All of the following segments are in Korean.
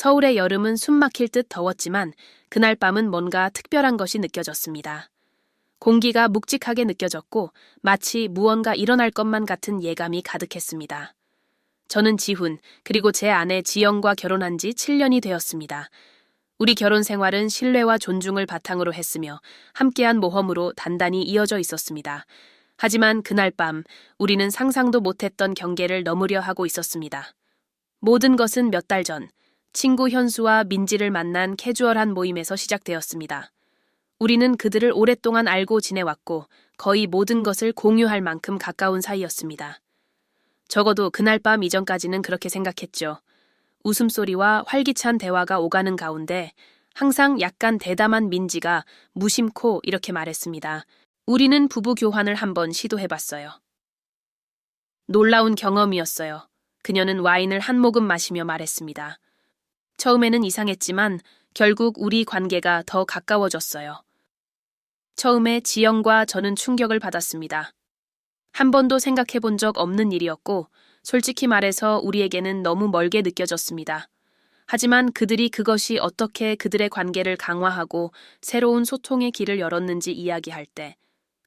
서울의 여름은 숨 막힐 듯 더웠지만 그날 밤은 뭔가 특별한 것이 느껴졌습니다. 공기가 묵직하게 느껴졌고 마치 무언가 일어날 것만 같은 예감이 가득했습니다. 저는 지훈, 그리고 제 아내 지영과 결혼한 지 7년이 되었습니다. 우리 결혼 생활은 신뢰와 존중을 바탕으로 했으며 함께한 모험으로 단단히 이어져 있었습니다. 하지만 그날 밤 우리는 상상도 못했던 경계를 넘으려 하고 있었습니다. 모든 것은 몇 달 전 친구 현수와 민지를 만난 캐주얼한 모임에서 시작되었습니다. 우리는 그들을 오랫동안 알고 지내왔고 거의 모든 것을 공유할 만큼 가까운 사이였습니다. 적어도 그날 밤 이전까지는 그렇게 생각했죠. 웃음소리와 활기찬 대화가 오가는 가운데 항상 약간 대담한 민지가 무심코 이렇게 말했습니다. 우리는 부부 교환을 한번 시도해봤어요. 놀라운 경험이었어요. 그녀는 와인을 한 모금 마시며 말했습니다. 처음에는 이상했지만 결국 우리 관계가 더 가까워졌어요. 처음에 지영과 저는 충격을 받았습니다. 한 번도 생각해 본 적 없는 일이었고 솔직히 말해서 우리에게는 너무 멀게 느껴졌습니다. 하지만 그들이 그것이 어떻게 그들의 관계를 강화하고 새로운 소통의 길을 열었는지 이야기할 때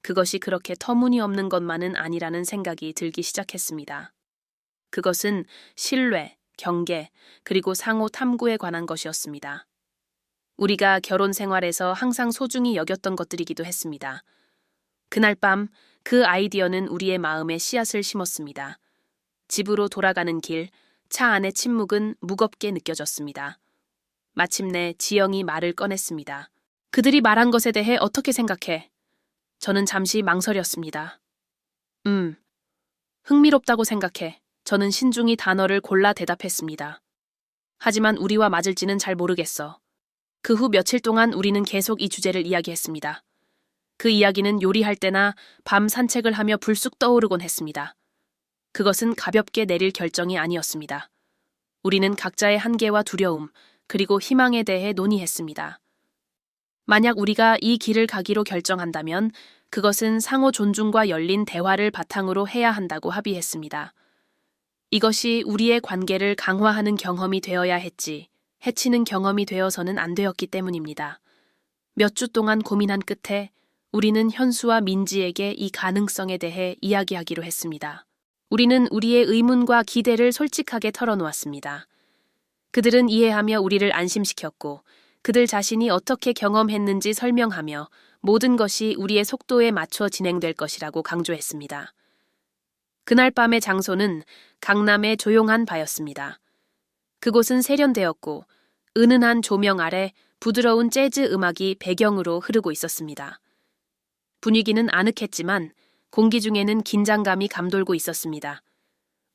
그것이 그렇게 터무니없는 것만은 아니라는 생각이 들기 시작했습니다. 그것은 신뢰, 경계, 그리고 상호 탐구에 관한 것이었습니다. 우리가 결혼 생활에서 항상 소중히 여겼던 것들이기도 했습니다. 그날 밤 그 아이디어는 우리의 마음에 씨앗을 심었습니다. 집으로 돌아가는 길, 차 안의 침묵은 무겁게 느껴졌습니다. 마침내 지영이 말을 꺼냈습니다. 그들이 말한 것에 대해 어떻게 생각해? 저는 잠시 망설였습니다. 흥미롭다고 생각해. 저는 신중히 단어를 골라 대답했습니다. 하지만 우리와 맞을지는 잘 모르겠어. 그 후 며칠 동안 우리는 계속 이 주제를 이야기했습니다. 그 이야기는 요리할 때나 밤 산책을 하며 불쑥 떠오르곤 했습니다. 그것은 가볍게 내릴 결정이 아니었습니다. 우리는 각자의 한계와 두려움, 그리고 희망에 대해 논의했습니다. 만약 우리가 이 길을 가기로 결정한다면 그것은 상호 존중과 열린 대화를 바탕으로 해야 한다고 합의했습니다. 이것이 우리의 관계를 강화하는 경험이 되어야 했지, 해치는 경험이 되어서는 안 되었기 때문입니다. 몇 주 동안 고민한 끝에 우리는 현수와 민지에게 이 가능성에 대해 이야기하기로 했습니다. 우리는 우리의 의문과 기대를 솔직하게 털어놓았습니다. 그들은 이해하며 우리를 안심시켰고 그들 자신이 어떻게 경험했는지 설명하며 모든 것이 우리의 속도에 맞춰 진행될 것이라고 강조했습니다. 그날 밤의 장소는 강남의 조용한 바였습니다. 그곳은 세련되었고 은은한 조명 아래 부드러운 재즈 음악이 배경으로 흐르고 있었습니다. 분위기는 아늑했지만 공기 중에는 긴장감이 감돌고 있었습니다.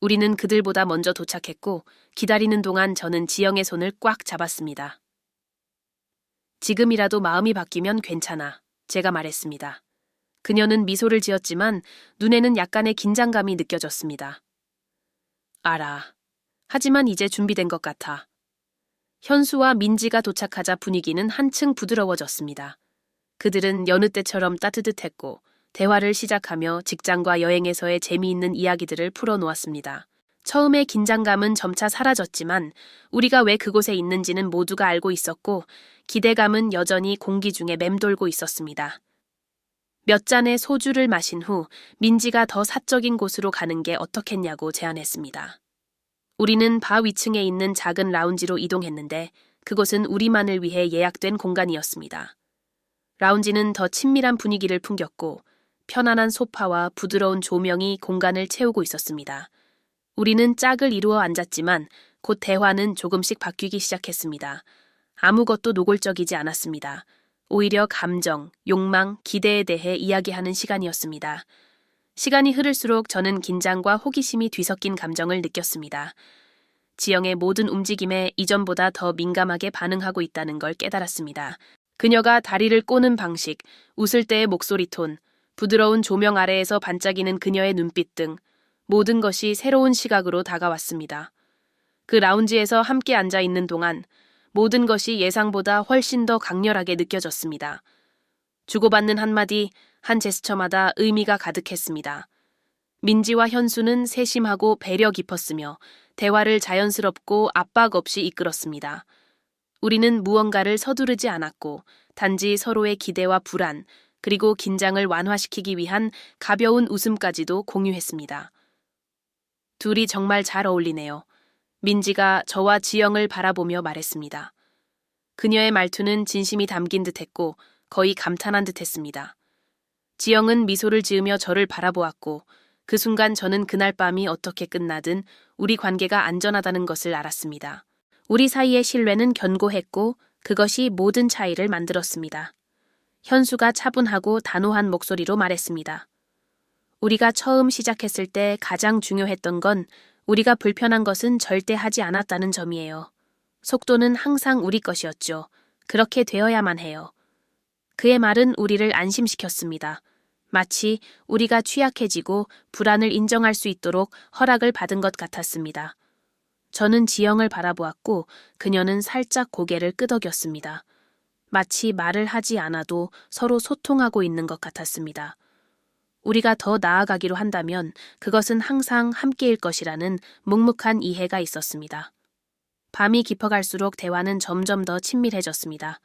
우리는 그들보다 먼저 도착했고 기다리는 동안 저는 지영의 손을 꽉 잡았습니다. 지금이라도 마음이 바뀌면 괜찮아, 제가 말했습니다. 그녀는 미소를 지었지만 눈에는 약간의 긴장감이 느껴졌습니다. 알아. 하지만 이제 준비된 것 같아. 현수와 민지가 도착하자 분위기는 한층 부드러워졌습니다. 그들은 여느 때처럼 따뜻했고 대화를 시작하며 직장과 여행에서의 재미있는 이야기들을 풀어놓았습니다. 처음의 긴장감은 점차 사라졌지만 우리가 왜 그곳에 있는지는 모두가 알고 있었고 기대감은 여전히 공기 중에 맴돌고 있었습니다. 몇 잔의 소주를 마신 후 민지가 더 사적인 곳으로 가는 게 어떻겠냐고 제안했습니다. 우리는 바 위층에 있는 작은 라운지로 이동했는데 그곳은 우리만을 위해 예약된 공간이었습니다. 라운지는 더 친밀한 분위기를 풍겼고 편안한 소파와 부드러운 조명이 공간을 채우고 있었습니다. 우리는 짝을 이루어 앉았지만 곧 대화는 조금씩 바뀌기 시작했습니다. 아무것도 노골적이지 않았습니다. 오히려 감정, 욕망, 기대에 대해 이야기하는 시간이었습니다. 시간이 흐를수록 저는 긴장과 호기심이 뒤섞인 감정을 느꼈습니다. 지영의 모든 움직임에 이전보다 더 민감하게 반응하고 있다는 걸 깨달았습니다. 그녀가 다리를 꼬는 방식, 웃을 때의 목소리 톤, 부드러운 조명 아래에서 반짝이는 그녀의 눈빛 등 모든 것이 새로운 시각으로 다가왔습니다. 그 라운지에서 함께 앉아 있는 동안 모든 것이 예상보다 훨씬 더 강렬하게 느껴졌습니다. 주고받는 한마디, 한 제스처마다 의미가 가득했습니다. 민지와 현수는 세심하고 배려 깊었으며 대화를 자연스럽고 압박 없이 이끌었습니다. 우리는 무언가를 서두르지 않았고 단지 서로의 기대와 불안, 그리고 긴장을 완화시키기 위한 가벼운 웃음까지도 공유했습니다. 둘이 정말 잘 어울리네요. 민지가 저와 지영을 바라보며 말했습니다. 그녀의 말투는 진심이 담긴 듯했고 거의 감탄한 듯했습니다. 지영은 미소를 지으며 저를 바라보았고 그 순간 저는 그날 밤이 어떻게 끝나든 우리 관계가 안전하다는 것을 알았습니다. 우리 사이의 신뢰는 견고했고 그것이 모든 차이를 만들었습니다. 현수가 차분하고 단호한 목소리로 말했습니다. 우리가 처음 시작했을 때 가장 중요했던 건 우리가 불편한 것은 절대 하지 않았다는 점이에요. 속도는 항상 우리 것이었죠. 그렇게 되어야만 해요. 그의 말은 우리를 안심시켰습니다. 마치 우리가 취약해지고 불안을 인정할 수 있도록 허락을 받은 것 같았습니다. 저는 지영을 바라보았고 그녀는 살짝 고개를 끄덕였습니다. 마치 말을 하지 않아도 서로 소통하고 있는 것 같았습니다. 우리가 더 나아가기로 한다면 그것은 항상 함께일 것이라는 묵묵한 이해가 있었습니다. 밤이 깊어갈수록 대화는 점점 더 친밀해졌습니다.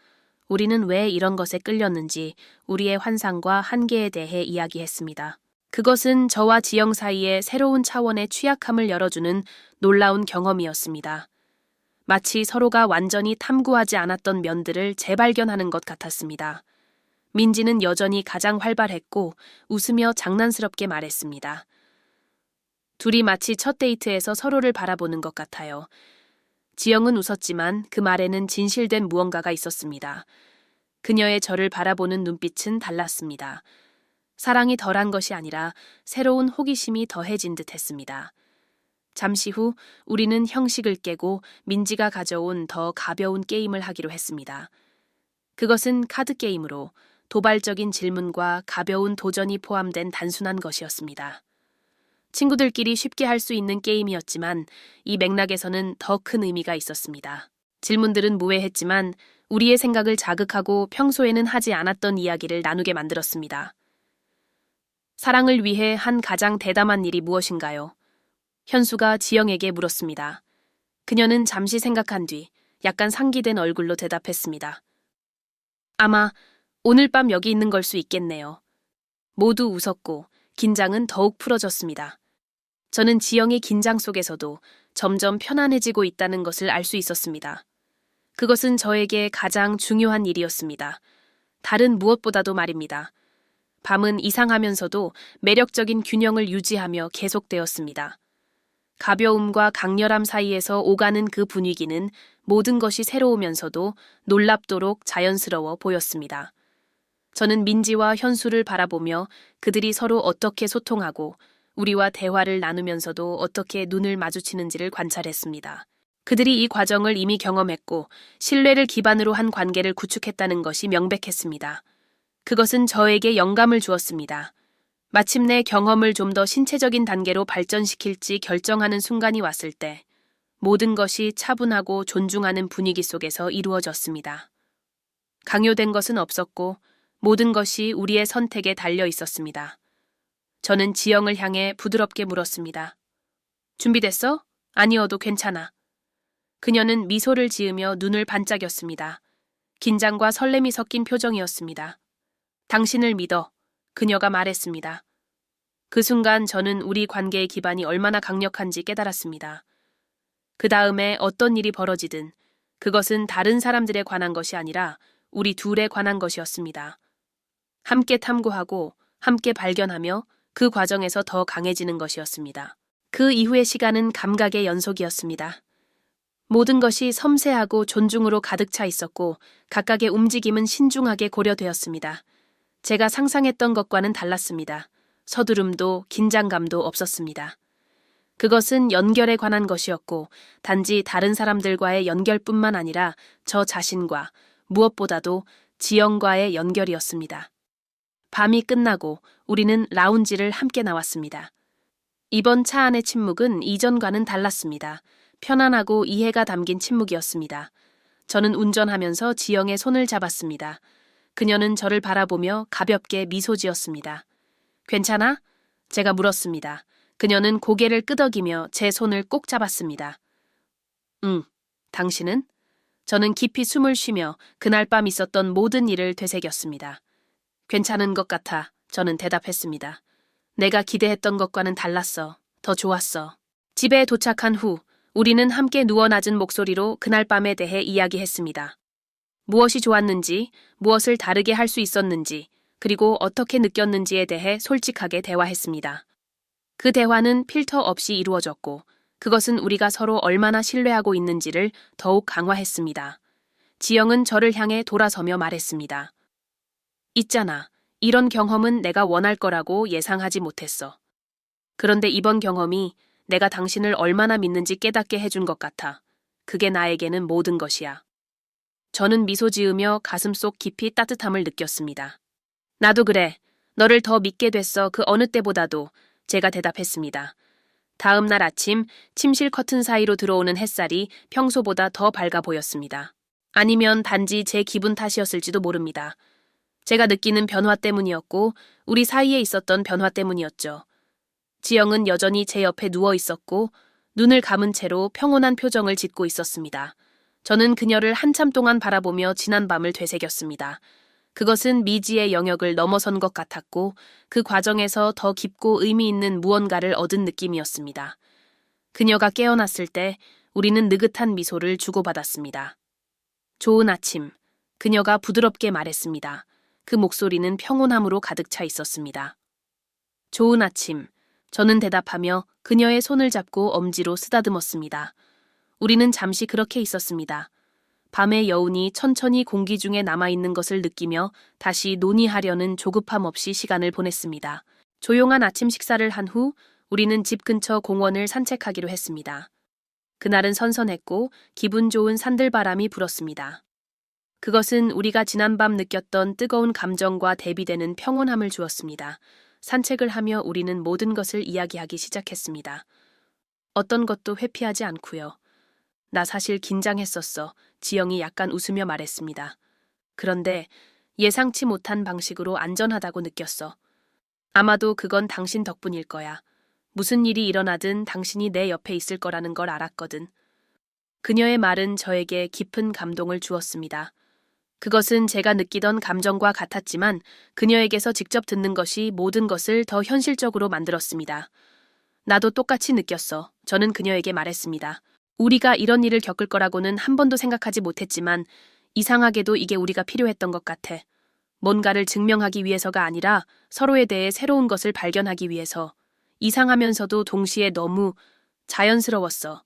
우리는 왜 이런 것에 끌렸는지 우리의 환상과 한계에 대해 이야기했습니다. 그것은 저와 지영 사이의 새로운 차원의 취약함을 열어주는 놀라운 경험이었습니다. 마치 서로가 완전히 탐구하지 않았던 면들을 재발견하는 것 같았습니다. 민지는 여전히 가장 활발했고 웃으며 장난스럽게 말했습니다. 둘이 마치 첫 데이트에서 서로를 바라보는 것 같아요. 지영은 웃었지만 그 말에는 진실된 무언가가 있었습니다. 그녀의 저를 바라보는 눈빛은 달랐습니다. 사랑이 덜한 것이 아니라 새로운 호기심이 더해진 듯 했습니다. 잠시 후 우리는 형식을 깨고 민지가 가져온 더 가벼운 게임을 하기로 했습니다. 그것은 카드 게임으로 도발적인 질문과 가벼운 도전이 포함된 단순한 것이었습니다. 친구들끼리 쉽게 할 수 있는 게임이었지만 이 맥락에서는 더 큰 의미가 있었습니다. 질문들은 무해했지만 우리의 생각을 자극하고 평소에는 하지 않았던 이야기를 나누게 만들었습니다. 사랑을 위해 한 가장 대담한 일이 무엇인가요? 현수가 지영에게 물었습니다. 그녀는 잠시 생각한 뒤 약간 상기된 얼굴로 대답했습니다. 아마 오늘 밤 여기 있는 걸 수 있겠네요. 모두 웃었고 긴장은 더욱 풀어졌습니다. 저는 지영의 긴장 속에서도 점점 편안해지고 있다는 것을 알 수 있었습니다. 그것은 저에게 가장 중요한 일이었습니다. 다른 무엇보다도 말입니다. 밤은 이상하면서도 매력적인 균형을 유지하며 계속되었습니다. 가벼움과 강렬함 사이에서 오가는 그 분위기는 모든 것이 새로우면서도 놀랍도록 자연스러워 보였습니다. 저는 민지와 현수를 바라보며 그들이 서로 어떻게 소통하고 우리와 대화를 나누면서도 어떻게 눈을 마주치는지를 관찰했습니다. 그들이 이 과정을 이미 경험했고 신뢰를 기반으로 한 관계를 구축했다는 것이 명백했습니다. 그것은 저에게 영감을 주었습니다. 마침내 경험을 좀 더 신체적인 단계로 발전시킬지 결정하는 순간이 왔을 때 모든 것이 차분하고 존중하는 분위기 속에서 이루어졌습니다. 강요된 것은 없었고 모든 것이 우리의 선택에 달려 있었습니다. 저는 지영을 향해 부드럽게 물었습니다. 준비됐어? 아니어도 괜찮아. 그녀는 미소를 지으며 눈을 반짝였습니다. 긴장과 설렘이 섞인 표정이었습니다. 당신을 믿어. 그녀가 말했습니다. 그 순간 저는 우리 관계의 기반이 얼마나 강력한지 깨달았습니다. 그 다음에 어떤 일이 벌어지든 그것은 다른 사람들에 관한 것이 아니라 우리 둘에 관한 것이었습니다. 함께 탐구하고 함께 발견하며 그 과정에서 더 강해지는 것이었습니다. 그 이후의 시간은 감각의 연속이었습니다. 모든 것이 섬세하고 존중으로 가득 차 있었고 각각의 움직임은 신중하게 고려되었습니다. 제가 상상했던 것과는 달랐습니다. 서두름도 긴장감도 없었습니다. 그것은 연결에 관한 것이었고 단지 다른 사람들과의 연결뿐만 아니라 저 자신과 무엇보다도 지영과의 연결이었습니다. 밤이 끝나고 우리는 라운지를 함께 나왔습니다. 이번 차 안의 침묵은 이전과는 달랐습니다. 편안하고 이해가 담긴 침묵이었습니다. 저는 운전하면서 지영의 손을 잡았습니다. 그녀는 저를 바라보며 가볍게 미소 지었습니다. 괜찮아? 제가 물었습니다. 그녀는 고개를 끄덕이며 제 손을 꼭 잡았습니다. 응, 당신은? 저는 깊이 숨을 쉬며 그날 밤 있었던 모든 일을 되새겼습니다. 괜찮은 것 같아. 저는 대답했습니다. 내가 기대했던 것과는 달랐어. 더 좋았어. 집에 도착한 후 우리는 함께 누워 낮은 목소리로 그날 밤에 대해 이야기했습니다. 무엇이 좋았는지, 무엇을 다르게 할 수 있었는지, 그리고 어떻게 느꼈는지에 대해 솔직하게 대화했습니다. 그 대화는 필터 없이 이루어졌고, 그것은 우리가 서로 얼마나 신뢰하고 있는지를 더욱 강화했습니다. 지영은 저를 향해 돌아서며 말했습니다. 있잖아. 이런 경험은 내가 원할 거라고 예상하지 못했어. 그런데 이번 경험이 내가 당신을 얼마나 믿는지 깨닫게 해준 것 같아. 그게 나에게는 모든 것이야. 저는 미소 지으며 가슴속 깊이 따뜻함을 느꼈습니다. 나도 그래. 너를 더 믿게 됐어. 그 어느 때보다도. 제가 대답했습니다. 다음 날 아침 침실 커튼 사이로 들어오는 햇살이 평소보다 더 밝아 보였습니다. 아니면 단지 제 기분 탓이었을지도 모릅니다. 제가 느끼는 변화 때문이었고 우리 사이에 있었던 변화 때문이었죠. 지영은 여전히 제 옆에 누워 있었고 눈을 감은 채로 평온한 표정을 짓고 있었습니다. 저는 그녀를 한참 동안 바라보며 지난 밤을 되새겼습니다. 그것은 미지의 영역을 넘어선 것 같았고 그 과정에서 더 깊고 의미 있는 무언가를 얻은 느낌이었습니다. 그녀가 깨어났을 때 우리는 느긋한 미소를 주고받았습니다. 좋은 아침. 그녀가 부드럽게 말했습니다. 그 목소리는 평온함으로 가득 차 있었습니다. 좋은 아침. 저는 대답하며 그녀의 손을 잡고 엄지로 쓰다듬었습니다. 우리는 잠시 그렇게 있었습니다. 밤의 여운이 천천히 공기 중에 남아있는 것을 느끼며 다시 논의하려는 조급함 없이 시간을 보냈습니다. 조용한 아침 식사를 한 후 우리는 집 근처 공원을 산책하기로 했습니다. 그날은 선선했고 기분 좋은 산들바람이 불었습니다. 그것은 우리가 지난밤 느꼈던 뜨거운 감정과 대비되는 평온함을 주었습니다. 산책을 하며 우리는 모든 것을 이야기하기 시작했습니다. 어떤 것도 회피하지 않고요. 나 사실 긴장했었어. 지영이 약간 웃으며 말했습니다. 그런데 예상치 못한 방식으로 안전하다고 느꼈어. 아마도 그건 당신 덕분일 거야. 무슨 일이 일어나든 당신이 내 옆에 있을 거라는 걸 알았거든. 그녀의 말은 저에게 깊은 감동을 주었습니다. 그것은 제가 느끼던 감정과 같았지만 그녀에게서 직접 듣는 것이 모든 것을 더 현실적으로 만들었습니다. 나도 똑같이 느꼈어. 저는 그녀에게 말했습니다. 우리가 이런 일을 겪을 거라고는 한 번도 생각하지 못했지만 이상하게도 이게 우리가 필요했던 것 같아. 뭔가를 증명하기 위해서가 아니라 서로에 대해 새로운 것을 발견하기 위해서. 이상하면서도 동시에 너무 자연스러웠어.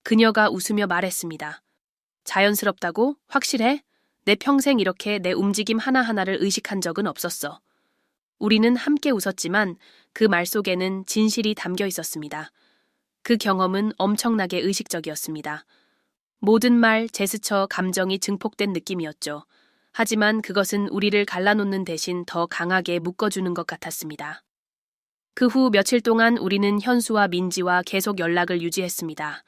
그녀가 웃으며 말했습니다. 자연스럽다고? 확실해? 내 평생 이렇게 내 움직임 하나하나를 의식한 적은 없었어. 우리는 함께 웃었지만 그 말 속에는 진실이 담겨 있었습니다. 그 경험은 엄청나게 의식적이었습니다. 모든 말, 제스처, 감정이 증폭된 느낌이었죠. 하지만 그것은 우리를 갈라놓는 대신 더 강하게 묶어주는 것 같았습니다. 그 후 며칠 동안 우리는 현수와 민지와 계속 연락을 유지했습니다.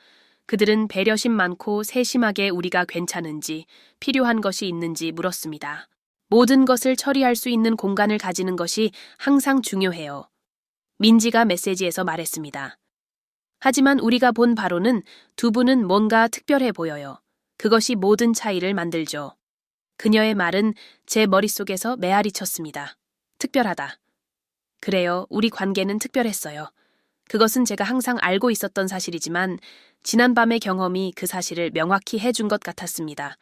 그들은 배려심 많고 세심하게 우리가 괜찮은지, 필요한 것이 있는지 물었습니다. 모든 것을 처리할 수 있는 공간을 가지는 것이 항상 중요해요. 민지가 메시지에서 말했습니다. 하지만 우리가 본 바로는 두 분은 뭔가 특별해 보여요. 그것이 모든 차이를 만들죠. 그녀의 말은 제 머릿속에서 메아리 쳤습니다. 특별하다. 그래요, 우리 관계는 특별했어요. 그것은 제가 항상 알고 있었던 사실이지만 지난밤의 경험이 그 사실을 명확히 해준 것 같았습니다.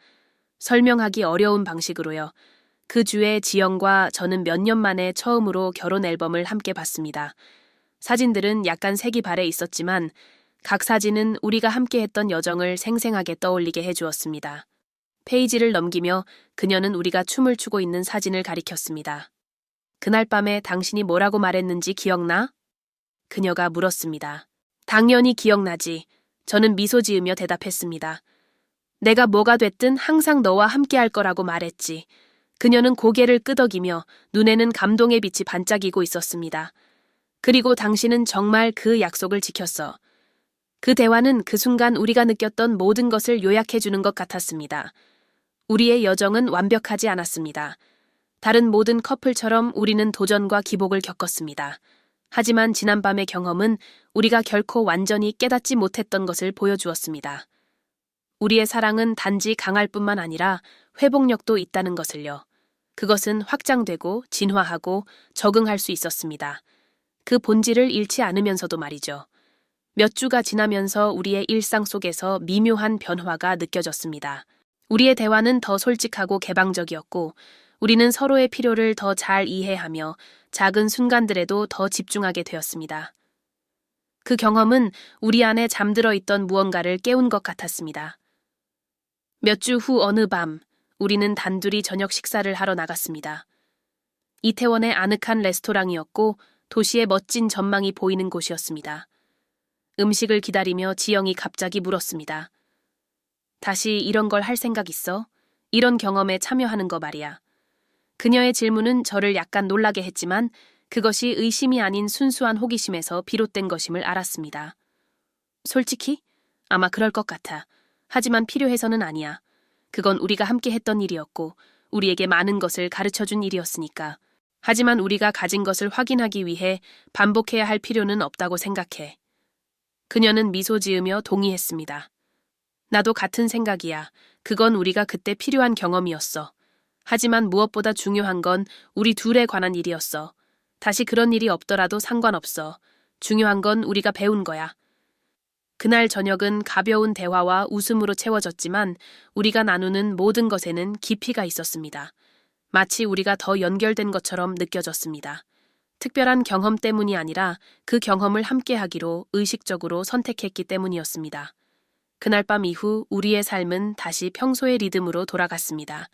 설명하기 어려운 방식으로요. 그 주에 지영과 저는 몇 년 만에 처음으로 결혼 앨범을 함께 봤습니다. 사진들은 약간 색이 발해 있었지만 각 사진은 우리가 함께했던 여정을 생생하게 떠올리게 해주었습니다. 페이지를 넘기며 그녀는 우리가 춤을 추고 있는 사진을 가리켰습니다. 그날 밤에 당신이 뭐라고 말했는지 기억나? 그녀가 물었습니다. 당연히 기억나지. 저는 미소 지으며 대답했습니다. 내가 뭐가 됐든 항상 너와 함께할 거라고 말했지. 그녀는 고개를 끄덕이며 눈에는 감동의 빛이 반짝이고 있었습니다. 그리고 당신은 정말 그 약속을 지켰어. 그 대화는 그 순간 우리가 느꼈던 모든 것을 요약해주는 것 같았습니다. 우리의 여정은 완벽하지 않았습니다. 다른 모든 커플처럼 우리는 도전과 기복을 겪었습니다. 하지만 지난밤의 경험은 우리가 결코 완전히 깨닫지 못했던 것을 보여주었습니다. 우리의 사랑은 단지 강할 뿐만 아니라 회복력도 있다는 것을요. 그것은 확장되고 진화하고 적응할 수 있었습니다. 그 본질을 잃지 않으면서도 말이죠. 몇 주가 지나면서 우리의 일상 속에서 미묘한 변화가 느껴졌습니다. 우리의 대화는 더 솔직하고 개방적이었고, 우리는 서로의 필요를 더 잘 이해하며 작은 순간들에도 더 집중하게 되었습니다. 그 경험은 우리 안에 잠들어 있던 무언가를 깨운 것 같았습니다. 몇 주 후 어느 밤, 우리는 단둘이 저녁 식사를 하러 나갔습니다. 이태원의 아늑한 레스토랑이었고 도시의 멋진 전망이 보이는 곳이었습니다. 음식을 기다리며 지영이 갑자기 물었습니다. 다시 이런 걸 할 생각 있어? 이런 경험에 참여하는 거 말이야. 그녀의 질문은 저를 약간 놀라게 했지만 그것이 의심이 아닌 순수한 호기심에서 비롯된 것임을 알았습니다. 솔직히? 아마 그럴 것 같아. 하지만 필요해서는 아니야. 그건 우리가 함께 했던 일이었고 우리에게 많은 것을 가르쳐준 일이었으니까. 하지만 우리가 가진 것을 확인하기 위해 반복해야 할 필요는 없다고 생각해. 그녀는 미소 지으며 동의했습니다. 나도 같은 생각이야. 그건 우리가 그때 필요한 경험이었어. 하지만 무엇보다 중요한 건 우리 둘에 관한 일이었어. 다시 그런 일이 없더라도 상관없어. 중요한 건 우리가 배운 거야. 그날 저녁은 가벼운 대화와 웃음으로 채워졌지만 우리가 나누는 모든 것에는 깊이가 있었습니다. 마치 우리가 더 연결된 것처럼 느껴졌습니다. 특별한 경험 때문이 아니라 그 경험을 함께하기로 의식적으로 선택했기 때문이었습니다. 그날 밤 이후 우리의 삶은 다시 평소의 리듬으로 돌아갔습니다.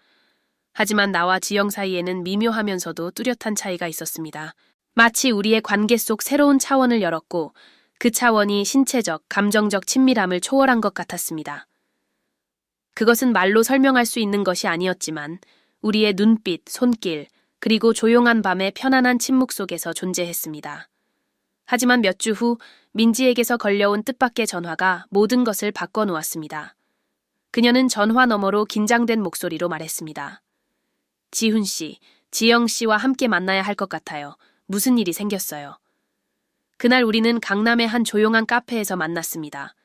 하지만 나와 지영 사이에는 미묘하면서도 뚜렷한 차이가 있었습니다. 마치 우리의 관계 속 새로운 차원을 열었고 그 차원이 신체적, 감정적 친밀함을 초월한 것 같았습니다. 그것은 말로 설명할 수 있는 것이 아니었지만 우리의 눈빛, 손길, 그리고 조용한 밤의 편안한 침묵 속에서 존재했습니다. 하지만 몇 주 후 민지에게서 걸려온 뜻밖의 전화가 모든 것을 바꿔놓았습니다. 그녀는 전화 너머로 긴장된 목소리로 말했습니다. 지훈 씨, 지영 씨와 함께 만나야 할 것 같아요. 무슨 일이 생겼어요. 그날 우리는 강남의 한 조용한 카페에서 만났습니다.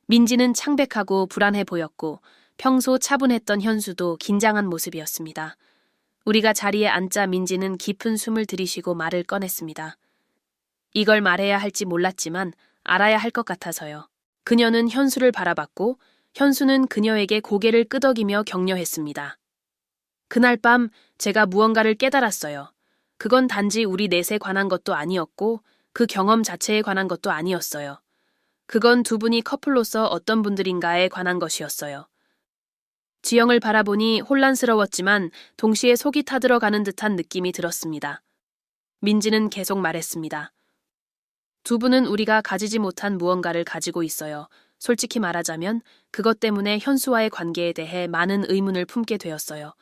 민지는 창백하고 불안해 보였고 평소 차분했던 현수도 긴장한 모습이었습니다. 우리가 자리에 앉자 민지는 깊은 숨을 들이쉬고 말을 꺼냈습니다. 이걸 말해야 할지 몰랐지만 알아야 할 것 같아서요. 그녀는 현수를 바라봤고 현수는 그녀에게 고개를 끄덕이며 격려했습니다. 그날 밤 제가 무언가를 깨달았어요. 그건 단지 우리 넷에 관한 것도 아니었고 그 경험 자체에 관한 것도 아니었어요. 그건 두 분이 커플로서 어떤 분들인가에 관한 것이었어요. 지영을 바라보니 혼란스러웠지만 동시에 속이 타들어가는 듯한 느낌이 들었습니다. 민지는 계속 말했습니다. 두 분은 우리가 가지지 못한 무언가를 가지고 있어요. 솔직히 말하자면 그것 때문에 현수와의 관계에 대해 많은 의문을 품게 되었어요.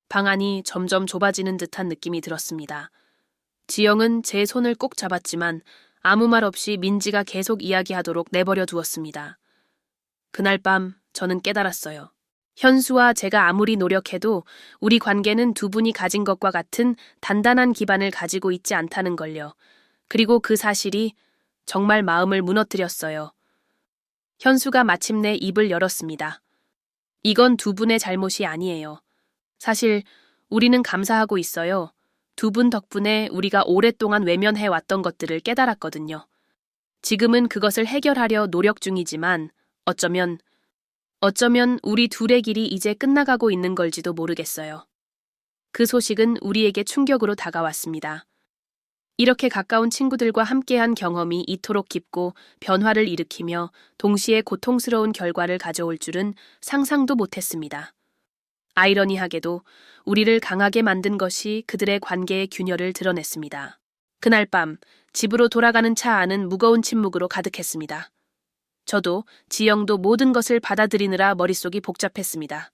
방안이 점점 좁아지는 듯한 느낌이 들었습니다. 지영은 제 손을 꼭 잡았지만 아무 말 없이 민지가 계속 이야기하도록 내버려 두었습니다. 그날 밤 저는 깨달았어요. 현수와 제가 아무리 노력해도 우리 관계는 두 분이 가진 것과 같은 단단한 기반을 가지고 있지 않다는 걸요. 그리고 그 사실이 정말 마음을 무너뜨렸어요. 현수가 마침내 입을 열었습니다. 이건 두 분의 잘못이 아니에요. 사실 우리는 감사하고 있어요. 두 분 덕분에 우리가 오랫동안 외면해왔던 것들을 깨달았거든요. 지금은 그것을 해결하려 노력 중이지만 어쩌면 우리 둘의 길이 이제 끝나가고 있는 걸지도 모르겠어요. 그 소식은 우리에게 충격으로 다가왔습니다. 이렇게 가까운 친구들과 함께한 경험이 이토록 깊고 변화를 일으키며 동시에 고통스러운 결과를 가져올 줄은 상상도 못했습니다. 아이러니하게도 우리를 강하게 만든 것이 그들의 관계의 균열을 드러냈습니다. 그날 밤 집으로 돌아가는 차 안은 무거운 침묵으로 가득했습니다. 저도 지영도 모든 것을 받아들이느라 머릿속이 복잡했습니다.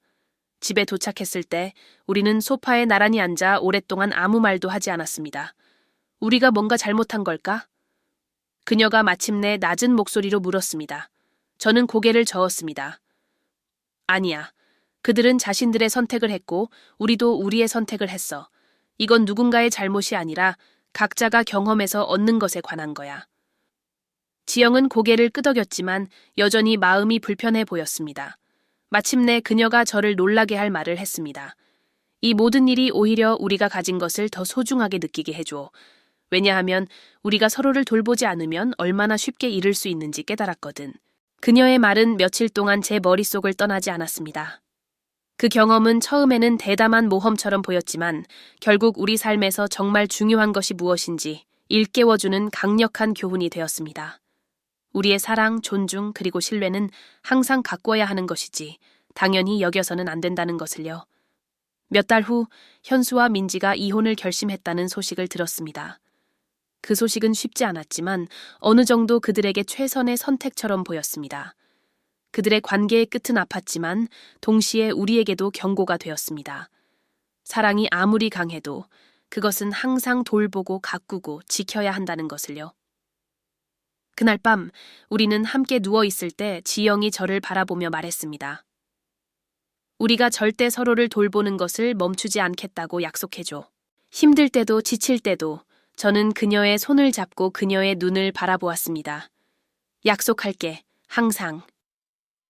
집에 도착했을 때 우리는 소파에 나란히 앉아 오랫동안 아무 말도 하지 않았습니다. 우리가 뭔가 잘못한 걸까? 그녀가 마침내 낮은 목소리로 물었습니다. 저는 고개를 저었습니다. 아니야. 그들은 자신들의 선택을 했고 우리도 우리의 선택을 했어. 이건 누군가의 잘못이 아니라 각자가 경험해서 얻는 것에 관한 거야. 지영은 고개를 끄덕였지만 여전히 마음이 불편해 보였습니다. 마침내 그녀가 저를 놀라게 할 말을 했습니다. 이 모든 일이 오히려 우리가 가진 것을 더 소중하게 느끼게 해줘. 왜냐하면 우리가 서로를 돌보지 않으면 얼마나 쉽게 잃을 수 있는지 깨달았거든. 그녀의 말은 며칠 동안 제 머릿속을 떠나지 않았습니다. 그 경험은 처음에는 대담한 모험처럼 보였지만 결국 우리 삶에서 정말 중요한 것이 무엇인지 일깨워주는 강력한 교훈이 되었습니다. 우리의 사랑, 존중, 그리고 신뢰는 항상 가꿔야 하는 것이지 당연히 여겨서는 안 된다는 것을요. 몇 달 후 현수와 민지가 이혼을 결심했다는 소식을 들었습니다. 그 소식은 쉽지 않았지만 어느 정도 그들에게 최선의 선택처럼 보였습니다. 그들의 관계의 끝은 아팠지만 동시에 우리에게도 경고가 되었습니다. 사랑이 아무리 강해도 그것은 항상 돌보고 가꾸고 지켜야 한다는 것을요. 그날 밤 우리는 함께 누워있을 때 지영이 저를 바라보며 말했습니다. 우리가 절대 서로를 돌보는 것을 멈추지 않겠다고 약속해줘. 힘들 때도 지칠 때도 저는 그녀의 손을 잡고 그녀의 눈을 바라보았습니다. 약속할게, 항상.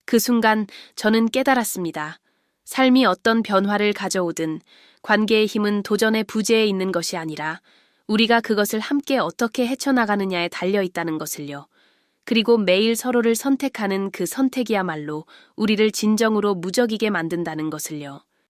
그 순간 저는 깨달았습니다. 삶이 어떤 변화를 가져오든 관계의 힘은 도전의 부재에 있는 것이 아니라 우리가 그것을 함께 어떻게 헤쳐나가느냐에 달려있다는 것을요. 그리고 매일 서로를 선택하는 그 선택이야말로 우리를 진정으로 무적이게 만든다는 것을요.